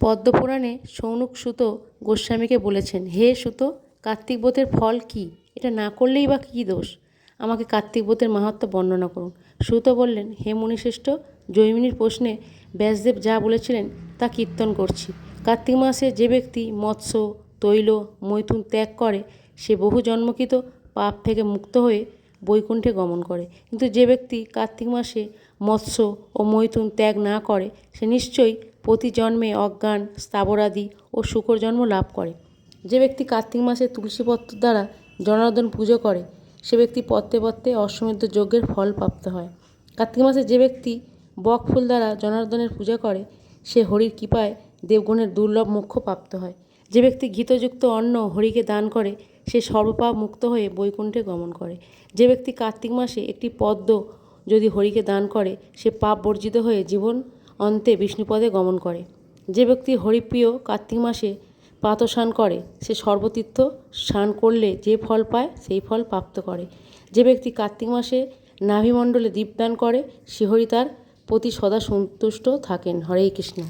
পদ্মপুরাণে শৌনক সুত গোস্বামীকে বলেছেন, হে সুত, কার্তিক ব্রতের ফল কী? এটা না করলেই বা কী দোষ? আমাকে কার্তিক ব্রতের মাহাত্ম্য বর্ণনা করুন। সুত বললেন, হে মুনিশ্রেষ্ঠ, জৈমিনীর প্রশ্নে ব্যাসদেব যা বলেছিলেন তা কীর্তন করছি। কার্তিক মাসে যে ব্যক্তি মৎস্য, তৈল, মৈথুন ত্যাগ করে সে বহু জন্মকৃত পাপ থেকে মুক্ত হয়ে বৈকুণ্ঠে গমন করে। কিন্তু যে ব্যক্তি কার্তিক মাসে মৎস্য ও মৈথুন ত্যাগ না করে সে নিশ্চয়ই প্রতি জন্মে অজ্ঞান, স্থাবরাদি ও শূকর জন্ম লাভ করে। যে ব্যক্তি কার্তিক মাসে তুলসীপত্র দ্বারা জনার্দন পুজো করে সে ব্যক্তি পত্রে পত্রে অশ্বমেধ যজ্ঞের ফল প্রাপ্ত হয়। কার্তিক মাসে যে ব্যক্তি বক ফুল দ্বারা জনার্দনের পূজা করে সে হরির কৃপায় দেবগণের দুর্লভ মোক্ষ প্রাপ্ত হয়। যে ব্যক্তি ঘৃতযুক্ত অন্ন হরিকে দান করে সে সর্বপাপ মুক্ত হয়ে বৈকুণ্ঠে গমন করে। যে ব্যক্তি কার্তিক মাসে একটি পদ্ম যদি হরিকে দান করে সে পাপ বর্জিত হয়ে জীবন অন্তে বিষ্ণুপদে গমন করে। যে ব্যক্তি হরিপ্রিয় কার্তিক মাসে প্রাতঃস্নান করে সে সর্বতীর্থ স্নান করলে যে ফল পায় সেই ফল প্রাপ্ত করে। যে ব্যক্তি কার্তিক মাসে নাভিমণ্ডলে দীপদান করে শ্রীহরি তার প্রতি সদা সন্তুষ্ট থাকেন। হরে কৃষ্ণ।